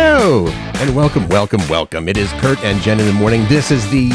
Hello, and welcome. It is Curt and Jen in the morning. This is the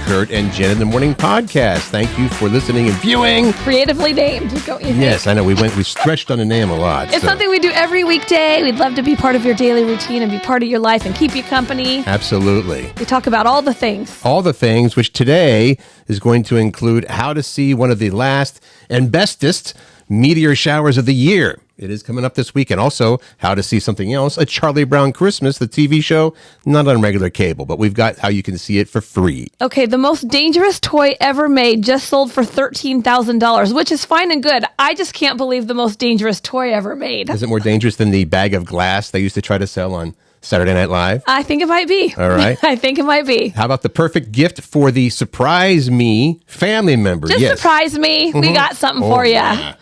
Curt and Jen in the Morning podcast. Thank you for listening and viewing. Creatively named, don't you think? Yes, I know. We stretched on the name a lot. It's something we do every weekday. We'd love to be part of your daily routine and be part of your life and keep you company. Absolutely. We talk about all the things. All the things, which today is going to include how to see one of the last and bestest meteor showers of the year. It is coming up this week. And also how to see something else, a Charlie Brown Christmas, the TV show, not on regular cable, but we've got how you can see it for free. Okay, the most dangerous toy ever made just sold for $13,000, which is fine and good. I just can't believe the most dangerous toy ever made. Is it more dangerous than the bag of glass they used to try to sell on Saturday Night Live? I think it might be. All right. I think it might be. How about the perfect gift for the Surprise Me family member? Just surprise me. We got something for you. Yeah.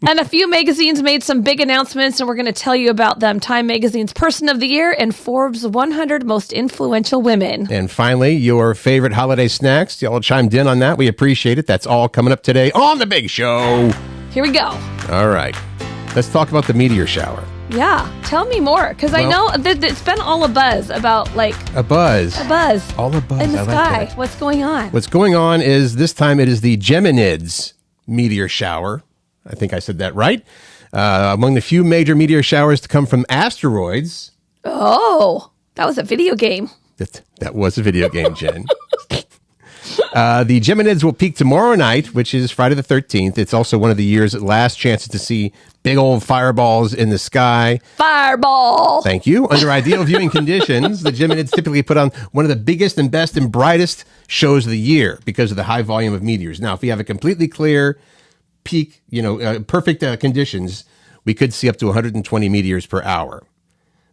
And a few magazines made some big announcements, and we're going to tell you about them. Time Magazine's Person of the Year and Forbes 100 Most Influential Women. And finally, your favorite holiday snacks. Y'all chimed in on that. We appreciate it. That's all coming up today on The Big Show. Here we go. All right. Let's talk about the meteor shower. Yeah, tell me more, because I know that it's been all a buzz about, like... A buzz. All a buzz. in the I sky. like that. What's going on? What's going on is this time it is the Geminids meteor shower. I think I said that right. Among the few major meteor showers to come from asteroids. Oh, that was a video game. That was a video game, Jen. The Geminids will peak tomorrow night, which is Friday the 13th. It's also one of the year's last chances to see big old fireballs in the sky. Fireball! Thank you. Under ideal viewing conditions, the Geminids typically put on one of the biggest and best and brightest shows of the year because of the high volume of meteors. Now, if we have a completely clear peak, perfect conditions, we could see up to 120 meteors per hour.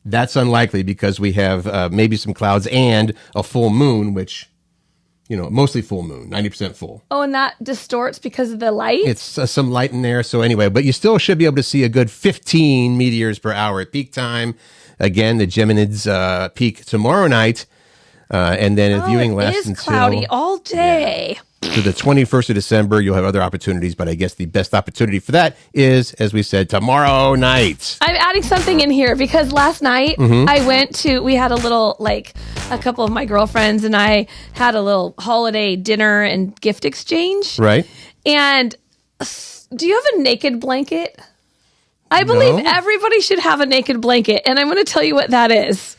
That's unlikely because we have maybe some clouds and a full moon, which... mostly full moon, 90% full. Oh, and that distorts because of the light? It's some light in there. So anyway, but you still should be able to see a good 15 meteors per hour at peak time. Again, the Geminids peak tomorrow night. And then viewing lasts until... cloudy all day. Yeah. To the 21st of December, you'll have other opportunities, but I guess the best opportunity for that is, as we said, tomorrow night. I'm adding something in here because last night we had a couple of my girlfriends and I had a little holiday dinner and gift exchange. Right. And do you have a naked blanket? I believe everybody should have a naked blanket, and I'm going to tell you what that is.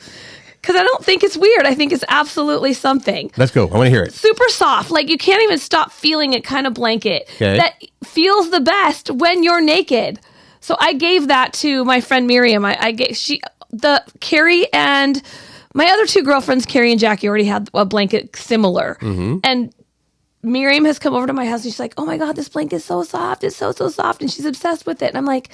Because I don't think it's weird. I think it's absolutely something. Let's go. I want to hear it. Super soft. Like, you can't even stop feeling it kind of blanket. Okay. That feels the best when you're naked. So I gave that to my friend Miriam. Carrie and my other two girlfriends, Carrie and Jackie, already had a blanket similar. Mm-hmm. And Miriam has come over to my house and she's like, oh my God, this blanket is so soft. It's so soft. And she's obsessed with it. And I'm like,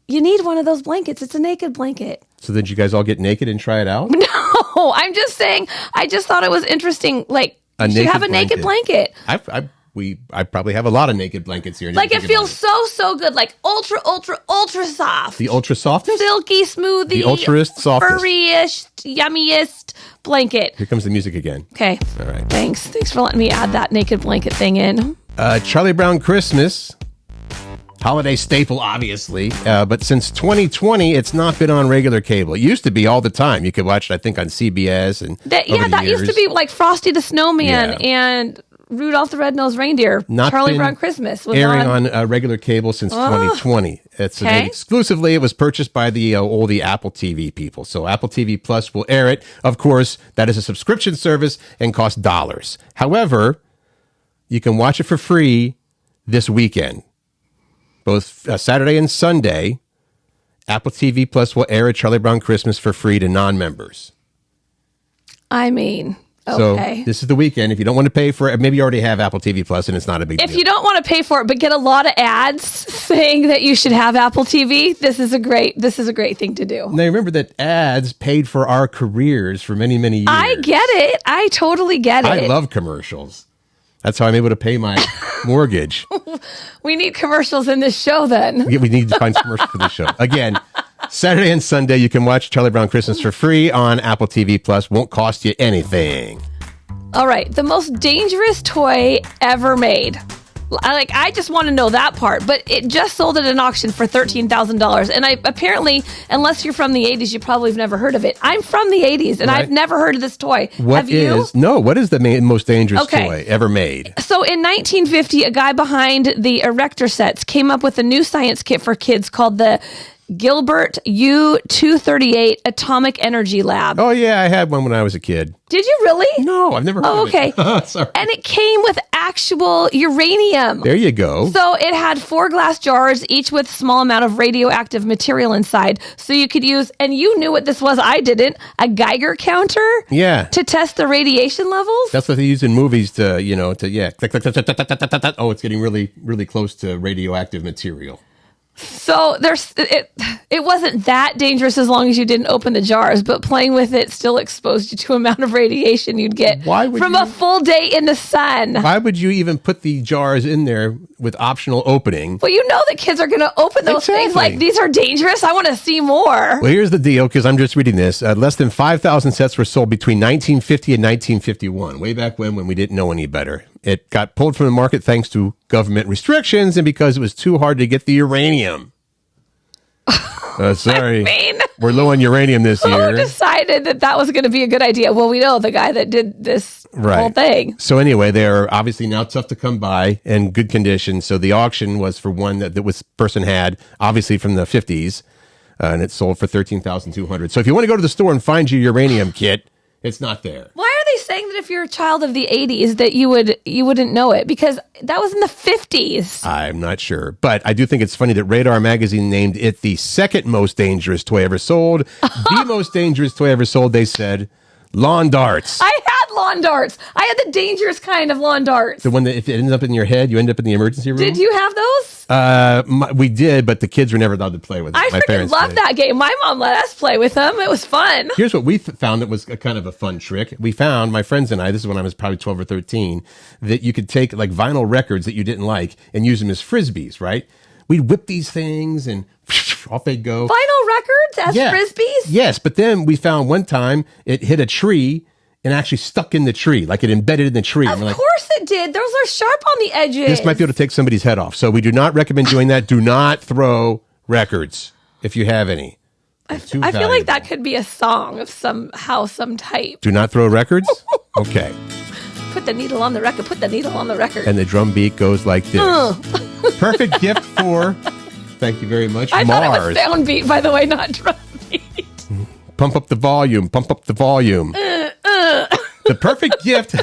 you need one of those blankets. It's a naked blanket. So did you guys all get naked and try it out? No, I'm just saying, I just thought it was interesting. Like, you should have a naked blanket. I probably have a lot of naked blankets here. Like, it feels so good. Like, ultra soft. The ultra softest? Silky, smoothie. The ultra-ist softest. Furriest, yummiest blanket. Here comes the music again. Okay. All right. Thanks for letting me add that naked blanket thing in. Charlie Brown Christmas. Holiday staple, obviously. But since 2020, it's not been on regular cable. It used to be all the time. You could watch it, I think, on CBS. That used to be like Frosty the Snowman and Rudolph the Red-Nosed Reindeer. Charlie Brown Christmas was airing on regular cable since 2020. It's exclusively. It was purchased by the Apple TV people. So Apple TV Plus will air it. Of course, that is a subscription service and costs dollars. However, you can watch it for free this weekend. Both Saturday and Sunday, Apple TV Plus will air a Charlie Brown Christmas for free to non-members. I mean, okay. So this is the weekend. If you don't want to pay for it, maybe you already have Apple TV Plus and it's not a big deal. If you don't want to pay for it, but get a lot of ads saying that you should have Apple TV, this is a great thing to do. Now remember that ads paid for our careers for many, many years. I get it. I totally get it. I love commercials. That's how I'm able to pay my mortgage. We need commercials in this show then. We need to find commercials for this show. Again, Saturday and Sunday, you can watch Charlie Brown Christmas for free on Apple TV Plus. Won't cost you anything. All right. The most dangerous toy ever made. I just want to know that part. But it just sold at an auction for $13,000. And apparently, unless you're from the 80s, you probably have never heard of it. I'm from the 80s, and I've never heard of this toy. Have you? What is the most dangerous toy ever made? So in 1950, a guy behind the Erector sets came up with a new science kit for kids called the Gilbert U-238 Atomic Energy Lab. Oh, yeah, I had one when I was a kid. Did you really? No, I've never heard of it. Okay. Sorry. And it came with actual uranium. There you go. So it had 4 glass jars, each with a small amount of radioactive material inside. So you could use, and you knew what this was, I didn't, a Geiger counter? Yeah. To test the radiation levels? That's what they use in movies to. Oh, it's getting really, really close to radioactive material. So it wasn't that dangerous as long as you didn't open the jars, but playing with it still exposed you to amount of radiation you'd get from a full day in the sun. Why would you even put the jars in there with optional opening? Well, you know that kids are going to open those things like, these are dangerous. I want to see more. Well, here's the deal, because I'm just reading this. Less than 5,000 sets were sold between 1950 and 1951, way back when we didn't know any better. It got pulled from the market thanks to government restrictions and because it was too hard to get the uranium. Sorry. We're low on uranium this year. Who decided that was going to be a good idea? Well, we know the guy that did this whole thing. So anyway, they're obviously now tough to come by and good condition. So the auction was for one that this person had, obviously from the 50s, and it sold for $13,200. So if you want to go to the store and find your uranium kit, it's not there. Why are they saying that if you're a child of the 80s that you wouldn't know it? Because that was in the 50s. I'm not sure. But I do think it's funny that Radar Magazine named it the second most dangerous toy ever sold. The most dangerous toy ever sold, they said, lawn darts. I had lawn darts. I had the dangerous kind of lawn darts. The one that if it ends up in your head, you end up in the emergency room? Did you have those? We did, but the kids were never allowed to play with it. I freaking loved that game. My mom let us play with them. It was fun. Here's what we found that was kind of a fun trick. We found, my friends and I, this is when I was probably 12 or 13, that you could take like vinyl records that you didn't like and use them as Frisbees, right? We'd whip these things and off they'd go. Vinyl records as Frisbees? Yes, but then we found one time it hit a tree and actually stuck in the tree, like it embedded in the tree. Of course it did. Those are sharp on the edges. This might be able to take somebody's head off. So we do not recommend doing that. Do not throw records if you have any. I feel like that could be a song of some type. Do not throw records? Okay. Put the needle on the record. Put the needle on the record. And the drum beat goes like this. Perfect gift for, thank you very much, I Mars. thought it was sound beat, by the way, not drum beat. Pump up the volume. Pump up the volume. The perfect gift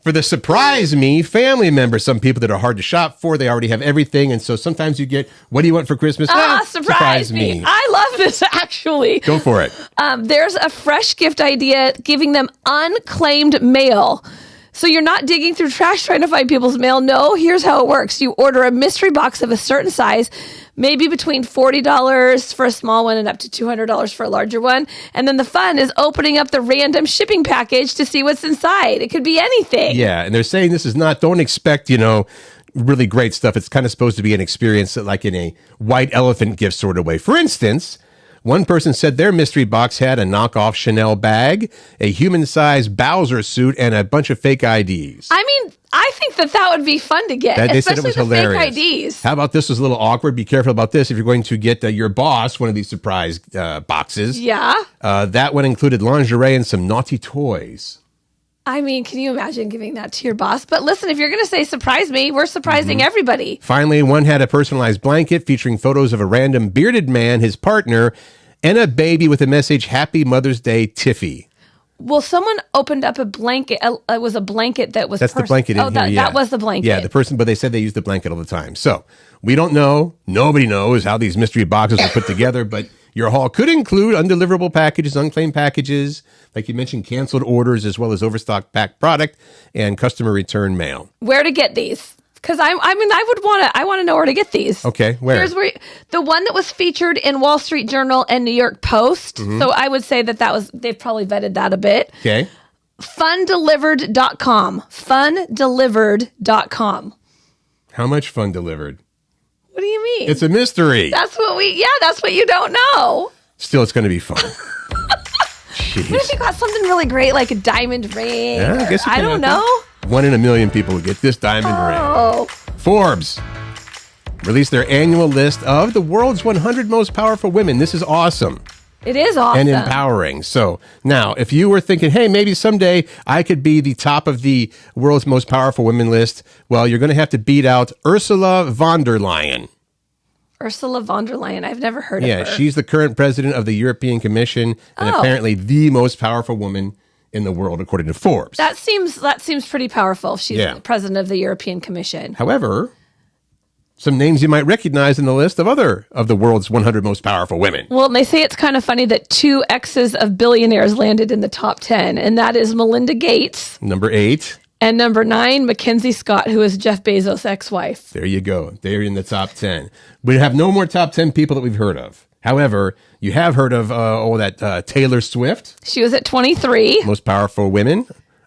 for the surprise me family member. Some people that are hard to shop for, they already have everything. And so sometimes you get, what do you want for Christmas? Surprise me. I love this, actually. Go for it. There's a fresh gift idea giving them unclaimed mail. So you're not digging through trash trying to find people's mail. No, here's how it works. You order a mystery box of a certain size, maybe between $40 for a small one and up to $200 for a larger one. And then the fun is opening up the random shipping package to see what's inside. It could be anything. Yeah, and they're saying this is not, don't expect, really great stuff. It's kind of supposed to be an experience like in a white elephant gift sort of way. For instance, one person said their mystery box had a knockoff Chanel bag, a human-sized Bowser suit, and a bunch of fake IDs. I mean, I think that would be fun to get, they said it was hilarious. Fake IDs. How about this was a little awkward? Be careful about this if you're going to get your boss one of these surprise boxes. Yeah. That one included lingerie and some naughty toys. I mean, can you imagine giving that to your boss? But listen, if you're going to say surprise me, we're surprising everybody. Finally, one had a personalized blanket featuring photos of a random bearded man, his partner, and a baby with a message, Happy Mother's Day, Tiffy. Well, someone opened up a blanket. It was a blanket that was... That's the blanket in here, that was the blanket. Yeah, but they said they used the blanket all the time. So we don't know. Nobody knows how these mystery boxes are put together, but your haul could include undeliverable packages, unclaimed packages, like you mentioned, canceled orders, as well as overstock packed product and customer return mail. Where to get these? Because I want to know where to get these. Okay, where? Here's where the one that was featured in Wall Street Journal and New York Post. So I would say they've probably vetted that a bit. Okay. Fundelivered.com. Fundelivered.com. How much fun delivered? What do you mean? It's a mystery. That's what you don't know. Still, it's going to be fun. What if you got something really great, like a diamond ring? Yeah, I guess you can I don't know. 1 in a million people who get this diamond ring. Forbes released their annual list of the world's 100 most powerful women. This is awesome. It is awesome. And empowering. So now, if you were thinking, hey, maybe someday I could be the top of the world's most powerful women list, well, you're going to have to beat out Ursula von der Leyen. Ursula von der Leyen. I've never heard of her. Yeah, she's the current president of the European Commission and apparently the most powerful woman in the world, according to Forbes. That seems pretty powerful. She's the president of the European Commission. However, some names you might recognize in the list of other of the world's 100 most powerful women. Well, they say it's kind of funny that 2 exes of billionaires landed in the top 10, and that is Melinda Gates. Number 8. And number 9, Mackenzie Scott, who is Jeff Bezos' ex-wife. There you go. They're in the top 10. We have no more top 10 people that we've heard of. However, you have heard of Taylor Swift. She was at 23. Most powerful women.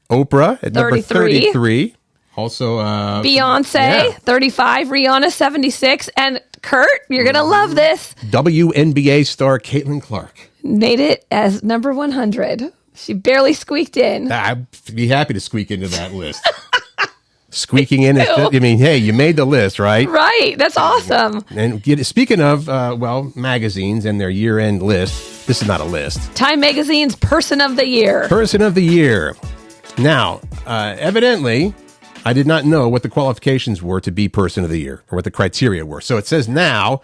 Oprah at number 33. Also, Beyonce, 35. Rihanna, 76. And Curt, you're going to love this. WNBA star Caitlin Clark. Made it as number 100. She barely squeaked in. I'd be happy to squeak into that list. Squeaking in, hey, you made the list, right? Right. That's awesome. And speaking of, magazines and their year-end list, this is not a list. Time Magazine's Person of the Year. Person of the Year. Now, evidently, I did not know what the qualifications were to be Person of the Year or what the criteria were. So it says now,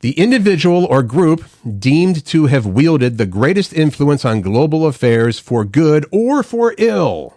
the individual or group deemed to have wielded the greatest influence on global affairs for good or for ill.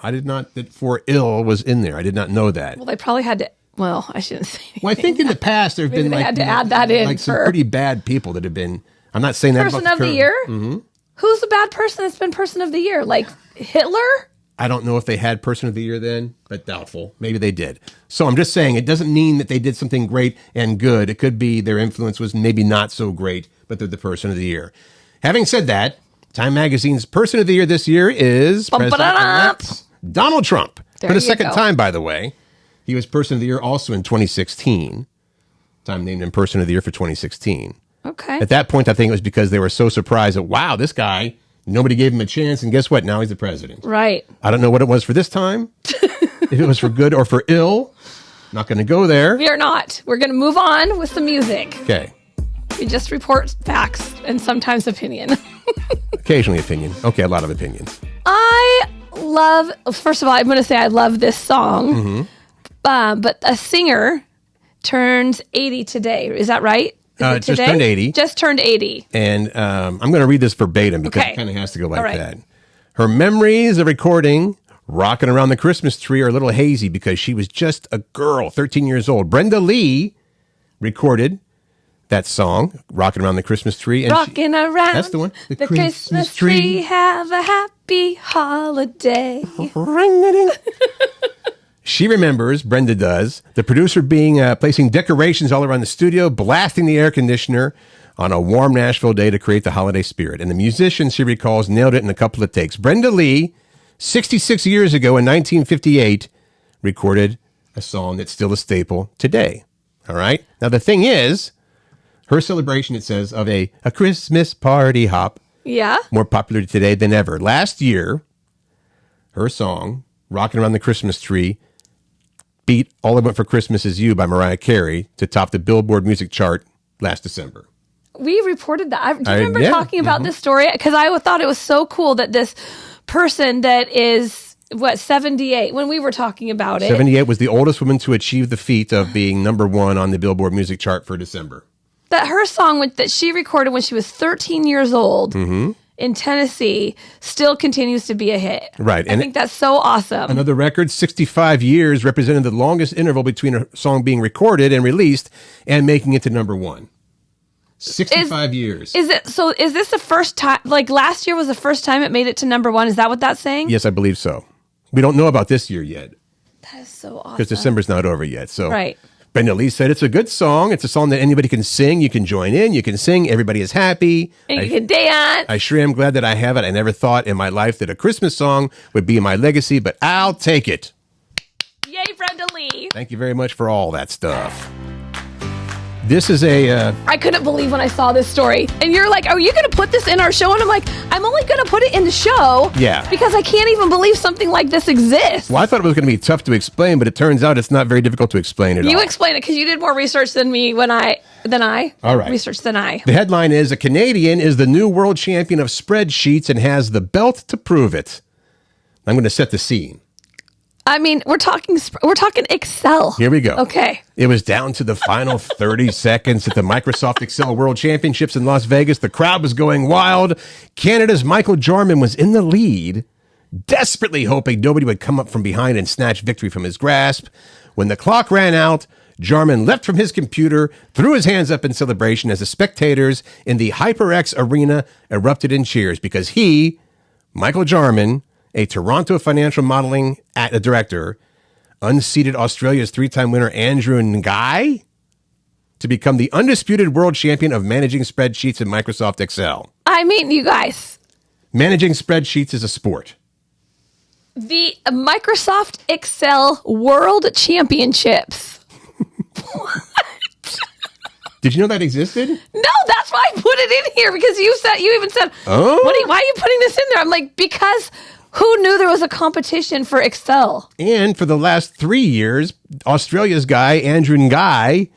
I did not, that for ill was in there. I did not know that. Well, they probably had to, I shouldn't say anything. Well, I think in the past there have been they had to add that in like some pretty bad people that have been, I'm not saying that Person about of the Year? Mm-hmm. Who's the bad person that's been Person of the Year? Like Hitler? I don't know if they had Person of the Year then, but doubtful. Maybe they did. So I'm just saying it doesn't mean that they did something great and good. It could be their influence was maybe not so great, but they're the Person of the Year. Having said that, Time Magazine's Person of the Year this year is President-elect Donald Trump. For the second time, by the way. He was Person of the Year also in 2016. Time named him Person of the Year for 2016. Okay. At that point, I think it was because they were so surprised that, wow, this guy, nobody gave him a chance, and guess what? Now he's the president. Right. I don't know what it was for this time. If it was for good or for ill. Not going to go there. We are not. We're going to move on with some music. Okay. We just report facts and sometimes opinion. Occasionally opinion. Okay, a lot of opinions. First of all, I'm going to say I love this song. Mm-hmm. But a singer turns 80 today. Is that right? Just turned 80. Just turned 80. And I'm going to read this verbatim because it kind of has to go like that. Her memories of recording Rocking Around the Christmas Tree are a little hazy because she was just a girl, 13 years old. Brenda Lee recorded that song, Rocking Around the Christmas Tree. And Rocking around that's the one. The Christmas tree. Have a happy holiday. She remembers, Brenda does, the producer placing decorations all around the studio, blasting the air conditioner on a warm Nashville day to create the holiday spirit. And the musician, she recalls, nailed it in a couple of takes. Brenda Lee, 66 years ago in 1958, recorded a song that's still a staple today. All right? Now, the thing is, her celebration, it says, of a Christmas party hop. Yeah. More popular today than ever. Last year, her song, Rocking Around the Christmas Tree, beat All I Want for Christmas Is You by Mariah Carey to top the Billboard music chart last December. We reported that. Do you remember talking about this story? Because I thought it was so cool that this person that is, 78, when we were talking about it. 78 was the oldest woman to achieve the feat of being number one on the Billboard music chart for December. That her song that she recorded when she was 13 years old in Tennessee still continues to be a hit. Right. I think that's so awesome. Another record, 65 years, represented the longest interval between a song being recorded and released and making it to number one. 65 years. Is this the first time, like last year was the first time it made it to number one? Is that what that's saying? Yes, I believe so. We don't know about this year yet. That is so awesome. Because December's not over yet. So right. Brenda Lee said it's a good song. It's a song that anybody can sing. You can join in. You can sing. Everybody is happy. And you can dance. I sure am glad that I have it. I never thought in my life that a Christmas song would be my legacy, but I'll take it. Yay, Brenda Lee. Thank you very much for all that stuff. This is a... I couldn't believe when I saw this story. And you're like, are you going to put this in our show? And I'm like, I'm only going to put it in the show. Yeah. Because I can't even believe something like this exists. Well, I thought it was going to be tough to explain, but it turns out it's not very difficult to explain at all. You explain it because you did more research than me than I. All right. Research than I. The headline is, a Canadian is the new world champion of spreadsheets and has the belt to prove it. I'm going to set the scene. I mean, we're talking Excel. Here we go. Okay. It was down to the final 30 seconds at the Microsoft Excel World Championships in Las Vegas. The crowd was going wild. Canada's Michael Jarman was in the lead, desperately hoping nobody would come up from behind and snatch victory from his grasp. When the clock ran out, Jarman leapt from his computer, threw his hands up in celebration as the spectators in the HyperX arena erupted in cheers because he, Michael Jarman, a Toronto financial modeling director, unseated Australia's three-time winner Andrew Ngai to become the undisputed world champion of managing spreadsheets in Microsoft Excel. I mean, you guys. Managing spreadsheets is a sport. The Microsoft Excel World Championships. What? Did you know that existed? No, that's why I put it in here because you even said, oh, why are you putting this in there? I'm like, because who knew there was a competition for Excel? And for the last 3 years, Australia's guy, Andrew Ngai,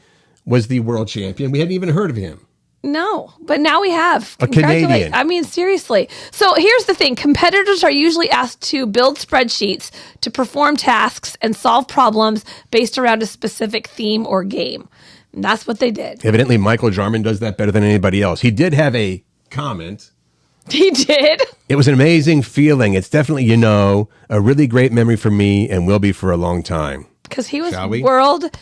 was the world champion. We hadn't even heard of him. No, but now we have. A Canadian. I mean, seriously. So here's the thing. Competitors are usually asked to build spreadsheets to perform tasks and solve problems based around a specific theme or game. And that's what they did. Evidently, Michael Jarman does that better than anybody else. He did have a comment. He did? It was an amazing feeling. It's definitely, a really great memory for me and will be for a long time. Because he was world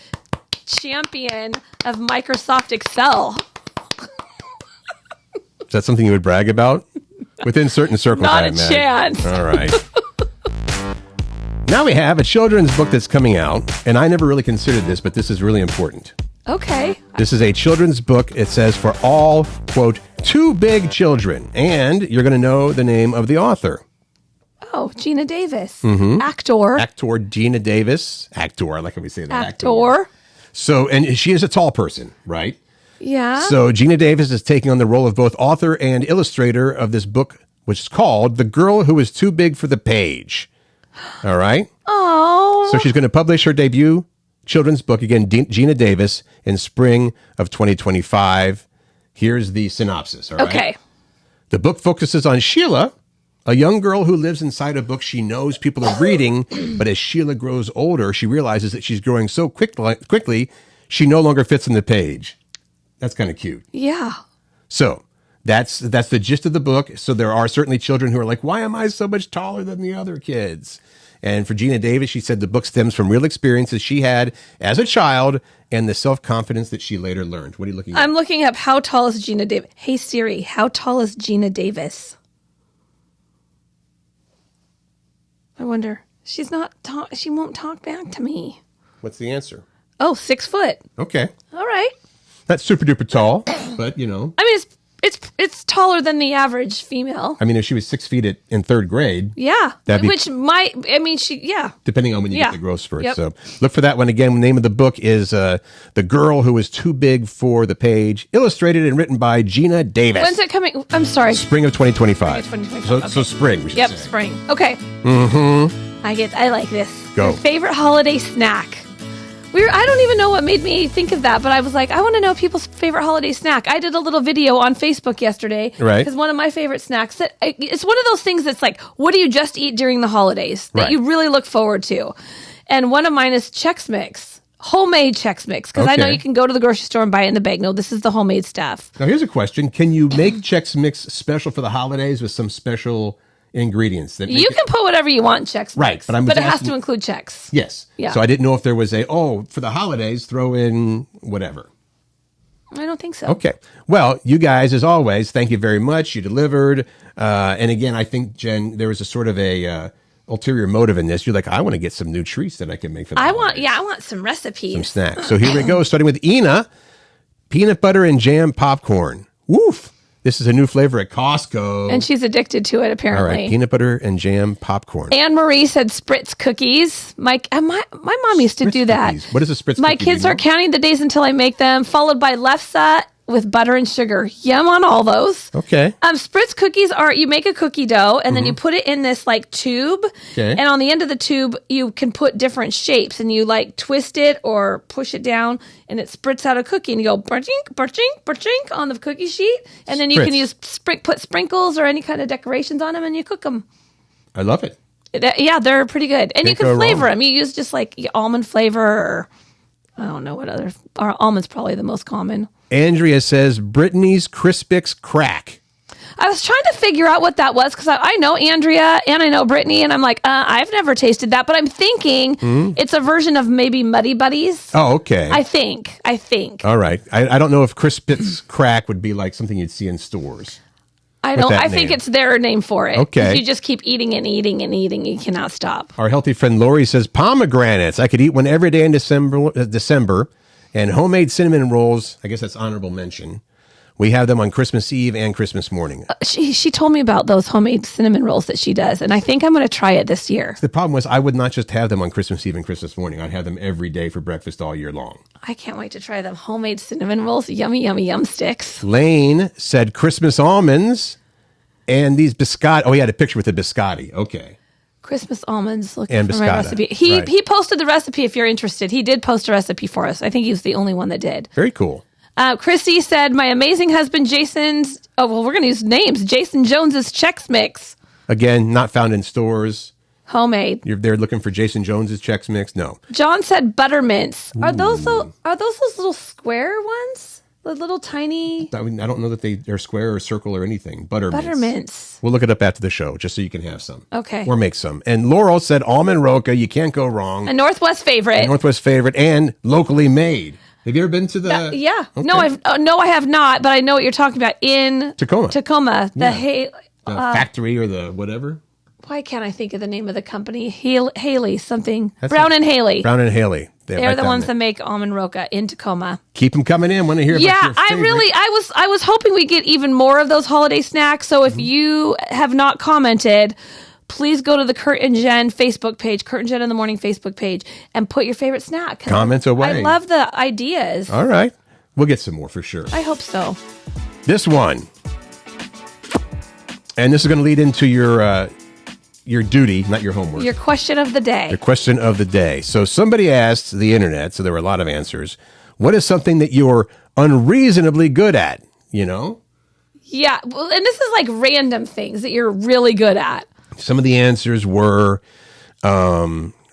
champion of Microsoft Excel. Is that something you would brag about? Within certain circles, Not I a imagine. chance. All right. Now we have a children's book that's coming out, and I never really considered this, but this is really important. Okay. This is a children's book. It says for all, quote, too big children. And you're going to know the name of the author. Oh, Gina Davis. Mm-hmm. Actor Gina Davis. Actor. I like how we say that. Actor. So, and she is a tall person, right? Yeah. So Gina Davis is taking on the role of both author and illustrator of this book, which is called The Girl Who Is Too Big for the Page. All right? Oh. So she's going to publish her debut children's book, again, Gina Davis, in spring of 2025. Here's the synopsis, all right? Okay. The book focuses on Sheila, a young girl who lives inside a book she knows people are reading, but as Sheila grows older, she realizes that she's growing so quickly, she no longer fits in the page. That's kind of cute. Yeah. So that's the gist of the book. So there are certainly children who are like, why am I so much taller than the other kids? And for Gina Davis, she said the book stems from real experiences she had as a child and the self-confidence that she later learned. What are you looking at? I'm looking up how tall is Gina Davis. Hey, Siri, how tall is Gina Davis? I wonder. She's not she won't talk back to me. What's the answer? Oh, 6 foot. Okay. All right. Not super duper tall, but I mean, it's taller than the average female. I mean, if she was 6 feet in third grade. Yeah. Depending on when you get the growth spurt. Yep. So look for that one again. The name of the book is The Girl Who Was Too Big for the Page, illustrated and written by Gina Davis. When's it coming? I'm sorry. Spring of 2025. So spring, we should say. Spring. Okay. Mm-hmm. I like this. Go. My favorite holiday snack. I don't even know what made me think of that, but I was like, I want to know people's favorite holiday snack. I did a little video on Facebook yesterday. Right. Because one of my favorite snacks, it's one of those things that's like, what do you just eat during the holidays that you really look forward to? And one of mine is Chex Mix. Homemade Chex Mix. Because I know you can go to the grocery store and buy it in the bag. No, this is the homemade stuff. Now, here's a question. Can you make Chex Mix special for the holidays with some special ingredients? That You can put whatever you want in Chex Mix. Right. But it has to include Chex. Yes. Yeah. So I didn't know if there was for the holidays, throw in whatever. I don't think so. Okay. Well, you guys, as always, thank you very much. You delivered. And again, I think, Jen, there was a sort of a ulterior motive in this. You're like, I want to get some new treats that I can make for the holidays. I want some recipes. Some snacks. So here we go, starting with Ina, peanut butter and jam popcorn. Woof. This is a new flavor at Costco. And she's addicted to it, apparently. All right, peanut butter and jam popcorn. Anne Marie said Spritz cookies. My mom used to do that. Cookies. What is a Spritz My cookie? kids are counting the days until I make them, followed by lefse with butter and sugar. Yum on all those. Okay. Spritz cookies are, you make a cookie dough and then you put it in this like tube. Okay. And on the end of the tube, you can put different shapes and you like twist it or push it down and it spritz out a cookie and you go barchink, barchink, barchink on the cookie sheet. And then you can use put sprinkles or any kind of decorations on them and you cook them. I love it. Yeah, they're pretty good. And Can't you can go flavor wrong. them. You use just like almond flavor or I don't know what other. Almond's probably the most common. Andrea says Brittany's Crispix Crack. I was trying to figure out what that was because I know Andrea and I know Brittany and I'm like, I've never tasted that, but I'm thinking it's a version of maybe Muddy Buddies. Oh, okay. I think. All right. I don't know if Crispix Crack would be like something you'd see in stores. I think it's their name for it. Okay. You just keep eating and eating and eating. You cannot stop. Our healthy friend Lori says pomegranates. I could eat one every day in December. And homemade cinnamon rolls, I guess that's honorable mention. We have them on Christmas Eve and Christmas morning. She told me about those homemade cinnamon rolls that she does, and I think I'm going to try it this year. The problem was I would not just have them on Christmas Eve and Christmas morning. I'd have them every day for breakfast all year long. I can't wait to try them. Homemade cinnamon rolls. Yummy, yummy, yum sticks. Lane said Christmas almonds and these biscotti. Oh, he had a picture with the biscotti. Okay. Christmas almonds. Looking And for my biscotta. recipe. He Right. posted the recipe if you're interested. He did post a recipe for us. I think he was the only one that did. Very cool. Chrissy said, my amazing husband Jason's, we're going to use names. Jason Jones's Chex Mix. Again, not found in stores. Homemade. You're there looking for Jason Jones's Chex Mix? No. John said buttermints. Are those those little square ones? The little tiny I mean, I don't know that they're square or circle or anything. buttermints. We'll look it up after the show just so you can have some. Okay. Or make some. And Laurel said almond roca. You can't go wrong. A Northwest favorite. Northwest favorite and locally made. Have you ever been to the? Yeah. Okay. No, I have not, but I know what you're talking about in Tacoma. The The factory or the whatever. why can't I think of the name of the company? Haley something. That's Brown and Haley. Brown and Haley. They're the ones that make almond roca in Tacoma. Keep them coming in. Want to hear about Yeah, your favorite. I was hoping we get even more of those holiday snacks. So if you have not commented, please go to the Curt and Jen Facebook page, Curt and Jen in the Morning Facebook page, and put your favorite snack. Comments away. I love the ideas. All right. We'll get some more for sure. I hope so. This one. And this is going to lead into your duty, not your homework. Your question of the day. The question of the day. So somebody asked the internet, so there were a lot of answers. What is something that you're unreasonably good at? You know? Yeah, well, and this is like random things that you're really good at. Some of the answers were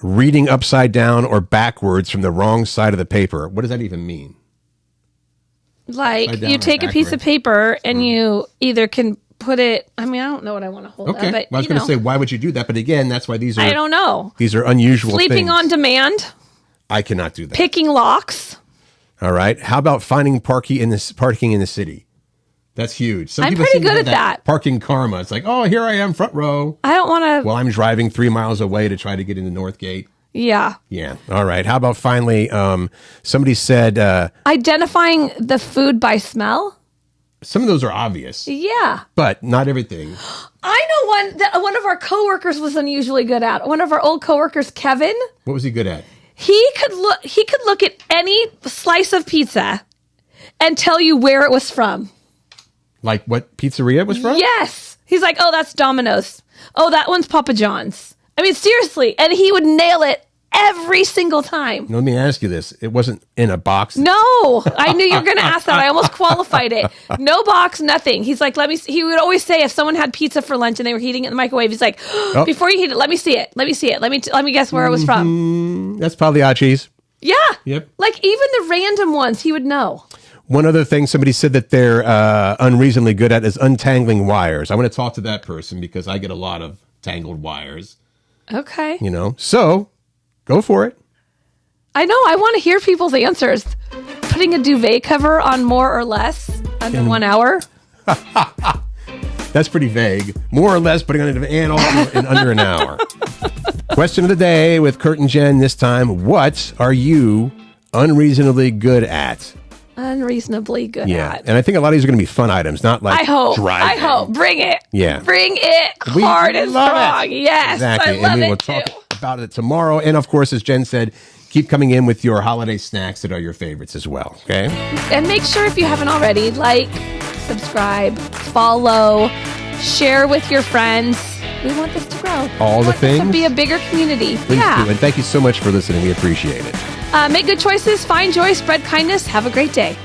reading upside down or backwards from the wrong side of the paper. What does that even mean? Like Upside down you or take a piece of backwards? paper and you either can put it, I mean, I don't know what I want to hold Okay. up, but Well, I was going to say, why would you do that? But again, that's why these are I don't know. these are unusual Sleeping things. on demand, I cannot do that. picking locks. All right. How about finding parking in the city? That's huge. Some I'm people pretty seem to good have at that. Parking karma. It's like, oh, here I am, front row. I don't want to, Well, I'm driving 3 miles away to try to get into Northgate. yeah. Yeah. All right. How about finally, somebody said Identifying the food by smell. some of those are obvious, Yeah. but not everything. I know one that one of our coworkers was unusually good at. One of our old coworkers, Kevin, What was he good at? he could look at any slice of pizza and tell you where it was from. Like what pizzeria it was from? Yes. He's like, oh, that's Domino's. Oh, that one's Papa John's. I mean, seriously. And he would nail it every single time. Let me ask you this. It wasn't in a box. No, I knew you were going to ask that. I almost qualified it. No box, nothing. He's like, let me see. He would always say if someone had pizza for lunch and they were heating it in the microwave, he's like, before you heat it, let me see it. Let me see it. Let me guess where it was from. That's Pagliacci's. Yeah. Yep. Like even the random ones, he would know. One other thing somebody said that they're unreasonably good at is untangling wires. I want to talk to that person because I get a lot of tangled wires, Okay. you know. So go for it. I know. I want to hear people's answers. Putting a duvet cover on more or less under 1 hour. That's pretty vague. More or less putting on it and also in under an hour. Question of the day with Curt and Jen this time. What are you unreasonably good at? unreasonably good at. And I think a lot of these are going to be fun items, not like I hope. driving. I hope. Bring it. Yeah. Bring it hard and strong. Yes. Exactly. I love and we will it too. talk about it tomorrow. And of course, as Jen said, keep coming in with your holiday snacks that are your favorites as well. Okay. And make sure, if you haven't already, like, subscribe, follow, share with your friends. We want this to grow. All the things. To be a bigger community. Please do. And thank you so much for listening. We appreciate it. Make good choices, find joy, spread kindness. Have a great day.